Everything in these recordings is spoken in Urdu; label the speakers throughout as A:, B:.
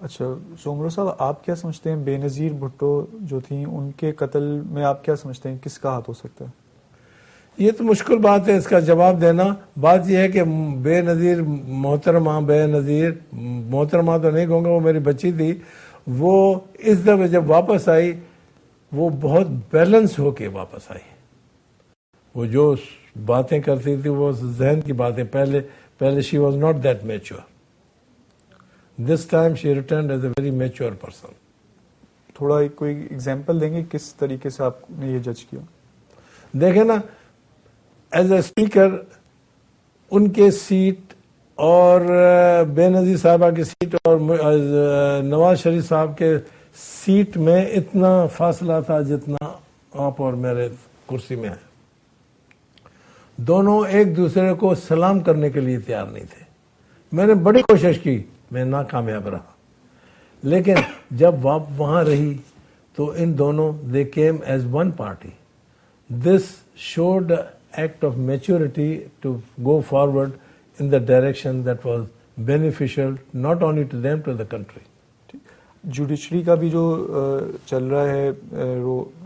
A: اچھا سومرو صاحب، آپ کیا سمجھتے ہیں بے نظیر بھٹو جو تھیں ان کے قتل میں آپ کیا سمجھتے ہیں کس کا ہاتھ ہو سکتا ہے؟
B: یہ تو مشکل بات ہے اس کا جواب دینا. بات یہ ہے کہ بے نظیر محترمہ تو نہیں کہوں گا، وہ میری بچی تھی. وہ اس دفعہ جب واپس آئی وہ بہت بیلنس ہو کے واپس آئی. وہ جو باتیں کرتی تھی وہ ذہن کی باتیں. پہلے she was not that mature. This time she returned as a very mature person.
A: تھوڑا کوئی ایگزامپل دیں گے کس طریقے سے آپ نے یہ جج کیا؟
B: دیکھیں نا، ایز اے اسپیکر ان کے سیٹ اور بے نظیر صاحبہ کی سیٹ اور نواز شریف صاحب کے سیٹ میں اتنا فاصلہ تھا جتنا آپ اور میرے کرسی میں ہے. دونوں ایک دوسرے کو سلام کرنے کے لیے تیار نہیں تھے. میں نے بڑی کوشش کی، میں ناکامیاب رہا. لیکن جب وہاں رہی تو ان دونوں they came as one party. This showed an act of maturity to go forward in the direction that was beneficial not only to them, to the country.
A: Judiciary کا بھی جو چل رہا ہے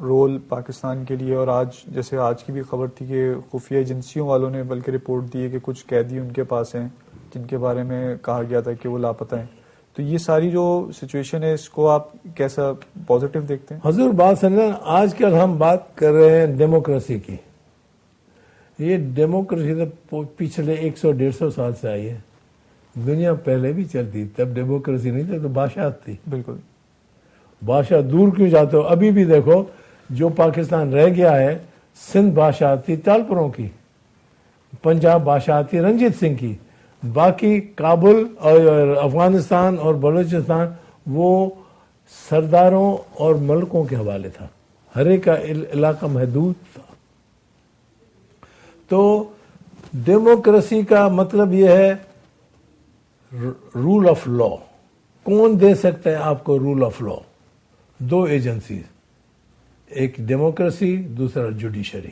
A: رول پاکستان کے لیے، اور آج جیسے آج کی بھی خبر تھی کہ خفیہ ایجنسیوں والوں نے بلکہ رپورٹ دی ہے کہ کچھ قیدی ان کے پاس ہیں جن کے بارے میں کہا گیا تھا کہ وہ لاپتہ ہیں. تو یہ ساری جو سچویشن ہے اس کو آپ کیسا پازیٹیو دیکھتے ہیں؟
B: حضور بات سمجھنا، آج کل ہم بات کر رہے ہیں ڈیموکریسی کی. یہ ڈیموکریسی تو پچھلے 100-150 سال سے آئی ہے. دنیا پہلے بھی چلتی، تب ڈیموکریسی نہیں تھی، تو بادشاہت تھی.
A: بالکل.
B: بادشاہ دور کیوں جاتے ہو؟ ابھی بھی دیکھو جو پاکستان رہ گیا ہے، سندھ بادشاہت تھی تالپوروں کی، پنجاب بادشاہت تھی رنجیت سنگھ کی، باقی کابل اور افغانستان اور بلوچستان وہ سرداروں اور ملکوں کے حوالے تھا. ہر ایک کا علاقہ محدود تھا. تو ڈیموکریسی کا مطلب یہ ہے رول آف لا. کون دے سکتا ہے آپ کو رول آف لا؟ دو ایجنسیز، ایک ڈیموکریسی، دوسرا جوڈیشری.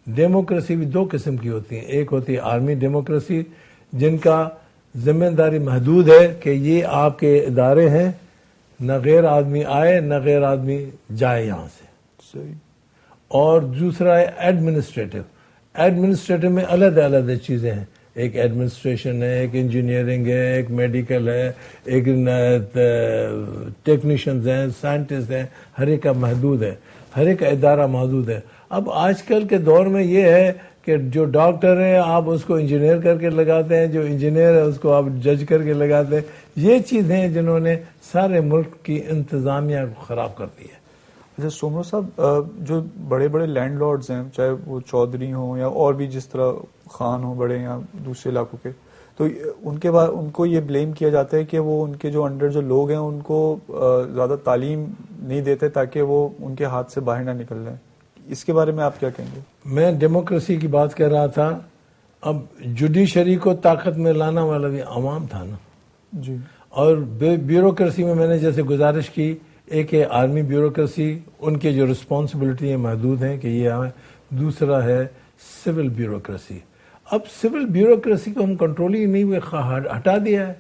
B: ڈیموکریسی بھی دو قسم کی ہوتی ہیں. ایک ہوتی ہے آرمی ڈیموکریسی، جن کا ذمہ داری محدود ہے کہ یہ آپ کے ادارے ہیں، نہ غیر آدمی آئے نہ غیر آدمی جائے یہاں سے.
A: صحیح.
B: اور دوسرا ہے ایڈمنسٹریٹو. ایڈمنسٹریٹو میں علیحدہ علیحدہ چیزیں ہیں. ایک ایڈمنسٹریشن ہے، ایک انجینئرنگ ہے، ایک میڈیکل ہے، ایک ٹیکنیشینز ہیں، سائنٹسٹ ہیں. ہر ایک کا محدود ہے، ہر ایک کا ادارہ محدود ہے. اب آج کل کے دور میں یہ ہے کہ جو ڈاکٹر ہے آپ اس کو انجینئر کر کے لگاتے ہیں، جو انجینئر ہے اس کو آپ جج کر کے لگاتے ہیں. یہ چیزیں ہیں جنہوں نے سارے ملک کی انتظامیہ کو خراب کر دی ہے.
A: اچھا سومرو صاحب، جو بڑے بڑے لینڈ لارڈز ہیں، چاہے وہ چودھری ہوں یا اور بھی جس طرح خان ہوں بڑے یا دوسرے علاقوں کے، تو ان کے بعد ان کو یہ بلیم کیا جاتا ہے کہ وہ ان کے جو انڈر جو لوگ ہیں ان کو زیادہ تعلیم نہیں دیتے تاکہ وہ ان کے ہاتھ سے باہر نہ نکل جائیں. اس کے بارے میں آپ کیا کہیں گے؟
B: میں ڈیموکریسی کی بات کر رہا تھا. اب جوڈیشری کو طاقت میں لانا والا بھی عوام تھا نا
A: جی. اور
B: بیوروکریسی میں نے جیسے گزارش کی، ایک ہے آرمی بیوروکریسی، ان کے جو رسپانسبلٹی ہیں محدود ہیں کہ یہ آئے. دوسرا ہے سول بیوروکریسی. اب سول بیوروکریسی کو ہم کنٹرول ہی نہیں ہوئے، ہٹا دیا ہے.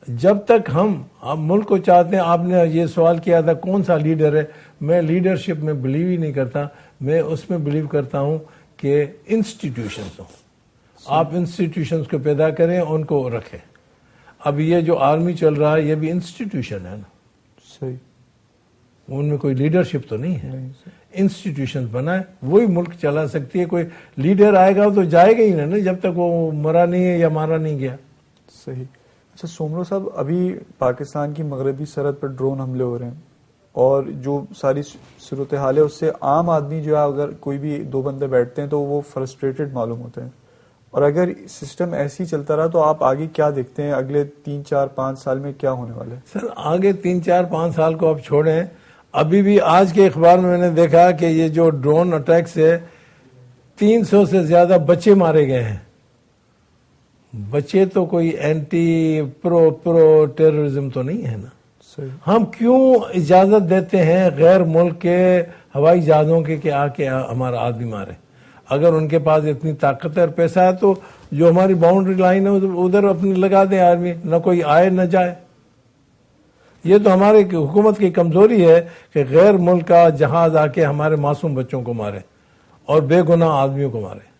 B: جب تک ہم ملک کو چاہتے ہیں، آپ نے یہ سوال کیا تھا کون سا لیڈر ہے، میں لیڈرشپ میں بلیو ہی نہیں کرتا. میں اس میں بلیو کرتا ہوں کہ انسٹیٹیوشنز ہوں. آپ انسٹیٹیوشنز کو پیدا کریں، ان کو رکھیں. اب یہ جو آرمی چل رہا ہے یہ بھی انسٹیٹیوشن ہے نا.
A: صحیح.
B: ان میں کوئی لیڈرشپ تو نہیں ہے. انسٹیٹیوشن بنائے، وہی ملک چلا سکتی ہے. کوئی لیڈر آئے گا تو جائے گا ہی نا جب تک وہ مرا نہیں ہے یا مارا نہیں گیا.
A: صحیح. اچھا سومرو صاحب، ابھی پاکستان کی مغربی سرحد پر ڈرون حملے ہو رہے ہیں اور جو ساری صورتحال ہے اس سے عام آدمی جو ہے اگر کوئی بھی دو بندے بیٹھتے ہیں تو وہ فرسٹریٹڈ معلوم ہوتے ہیں. اور اگر سسٹم ایسے ہی چلتا رہا تو آپ آگے کیا دیکھتے ہیں اگلے 3-4-5 سال میں کیا ہونے والا ہے؟
B: سر آگے 3-4-5 سال کو آپ چھوڑیں. ابھی بھی آج کے اخبار میں نے دیکھا کہ یہ جو ڈرون اٹیک سے 300 سے زیادہ بچے مارے گئے ہیں. بچے تو کوئی اینٹی پرو ٹیررزم تو نہیں ہے نا. ہم کیوں اجازت دیتے ہیں غیر ملک کے ہوائی جہازوں کے کہ آ کے ہمارا آدمی مارے؟ اگر ان کے پاس اتنی طاقت اور پیسہ ہے تو جو ہماری باؤنڈری لائن ہے ادھر اپنی لگا دیں آرمی، نہ کوئی آئے نہ جائے. یہ تو ہمارے حکومت کی کمزوری ہے کہ غیر ملک کا جہاز آ کے ہمارے معصوم بچوں کو مارے اور بے گناہ آدمیوں کو مارے.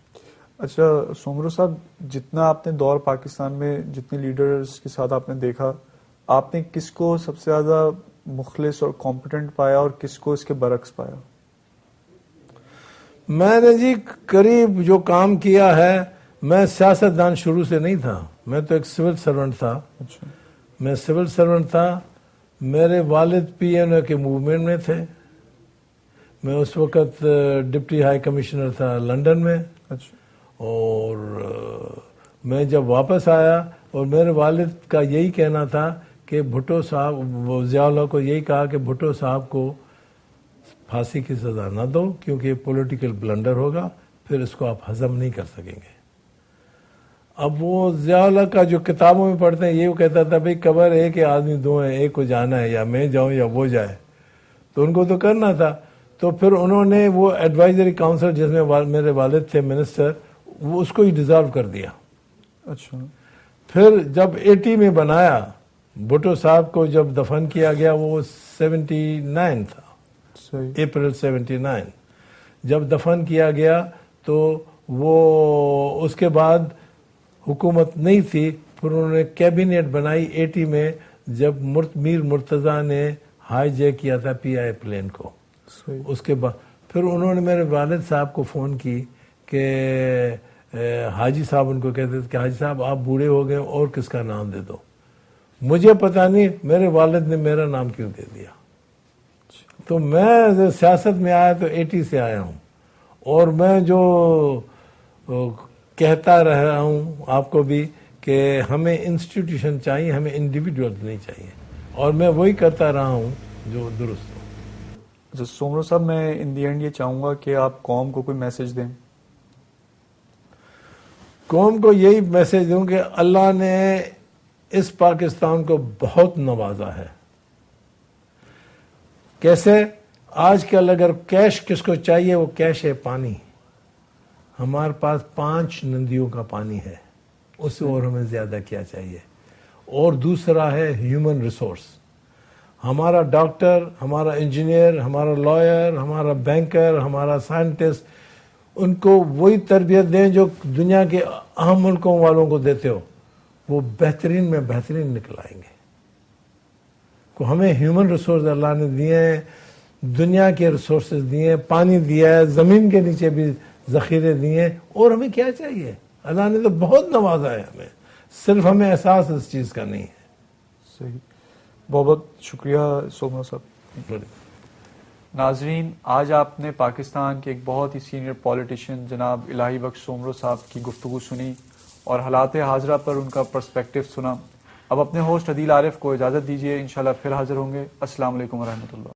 A: اچھا سومرو صاحب، جتنا آپ نے دور پاکستان میں جتنے لیڈرز کے ساتھ آپ نے دیکھا، آپ نے کس کو سب سے زیادہ مخلص اور کمپیٹنٹ پایا اور کس کو اس کے برعکس پایا؟
B: میں نے جی قریب جو کام کیا ہے، میں سیاستدان شروع سے نہیں تھا، میں تو ایک سول سرونٹ تھا.
A: اچھا.
B: میں سول سرونٹ تھا. میرے والد پی این او کے موومنٹ میں تھے. میں اس وقت ڈپٹی ہائی کمشنر تھا لنڈن میں.
A: اچھا.
B: اور میں جب واپس آیا اور میرے والد کا یہی کہنا تھا کہ بھٹو صاحب، ضیاء اللہ کو یہی کہا کہ بھٹو صاحب کو پھانسی کی سزا نہ دو کیونکہ یہ پولیٹیکل بلنڈر ہوگا، پھر اس کو آپ ہضم نہیں کر سکیں گے. اب وہ ضیاء اللہ کا جو کتابوں میں پڑھتے ہیں، یہ وہ کہتا تھا بھئی قبر ایک آدمی دو ہیں، ایک کو جانا ہے، یا میں جاؤں یا وہ جائے، تو ان کو تو کرنا تھا. تو پھر انہوں نے وہ ایڈوائزری کاؤنسل جس میں میرے والد تھے منسٹر، وہ اس کو ہی ڈیزالو کر دیا.
A: اچھا.
B: پھر جب 80 میں بنایا، بھٹو صاحب کو جب دفن کیا گیا، وہ 79 تھا،
A: صحیح.
B: اپریل 79 جب دفن کیا گیا، تو وہ اس کے بعد حکومت نہیں تھی. پھر انہوں نے کیبنیٹ بنائی 80 میں، جب میر مرتضیٰ نے ہائی جیک کیا تھا پی آئی پلین کو.
A: صحیح.
B: اس کے بعد پھر انہوں نے میرے والد صاحب کو فون کی کہ حاجی صاحب، ان کو کہتے تھے کہ حاجی صاحب آپ بوڑھے ہو گئے اور کس کا نام دے دو. مجھے پتہ نہیں میرے والد نے میرا نام کیوں دے دیا. تو میں سیاست میں آیا تو 80 سے آیا ہوں، اور میں جو کہتا رہا ہوں آپ کو بھی کہ ہمیں انسٹیٹیوشن چاہیے، ہمیں انڈیویجول نہیں چاہیے، اور میں وہی کرتا رہا ہوں جو درست ہو.
A: اچھا سومرو صاحب، میں ان دی اینڈ یہ چاہوں گا کہ آپ قوم کو کوئی میسج دیں.
B: قوم کو یہی میسج دوں کہ اللہ نے اس پاکستان کو بہت نوازا ہے. کیسے؟ آج کل اگر کیش کس کو چاہیے، وہ کیش ہے پانی. ہمارے پاس 5 ندیوں کا پانی ہے، اس سے اور ہمیں زیادہ کیا چاہیے. اور دوسرا ہے ہیومن ریسورس. ہمارا ڈاکٹر، ہمارا انجینئر، ہمارا لائر، ہمارا بینکر، ہمارا سائنٹسٹ، ان کو وہی تربیت دیں جو دنیا کے اہم ملکوں والوں کو دیتے ہو. وہ بہترین میں بہترین نکل آئیں گے. کو ہمیں ہیومن ریسورس اللہ نے دیے ہیں، دنیا کے ریسورسز دیے ہیں، پانی دیا ہے، زمین کے نیچے بھی ذخیرے دیے ہیں، اور ہمیں کیا چاہیے؟ اللہ نے تو بہت نوازا ہے ہمیں، صرف ہمیں احساس اس چیز کا نہیں ہے.
A: صحیح. بہت بہت شکریہ سومرو صاحب. ناظرین، آج آپ نے پاکستان کے ایک بہت ہی سینئر پولیٹیشین جناب الہی بخش سومرو صاحب کی گفتگو سنی اور حالات حاضرہ پر ان کا پرسپیکٹو سنا. اب اپنے ہوسٹ عدیل عارف کو اجازت دیجیے، انشاءاللہ پھر حاضر ہوں گے. السلام علیکم ورحمۃ اللہ.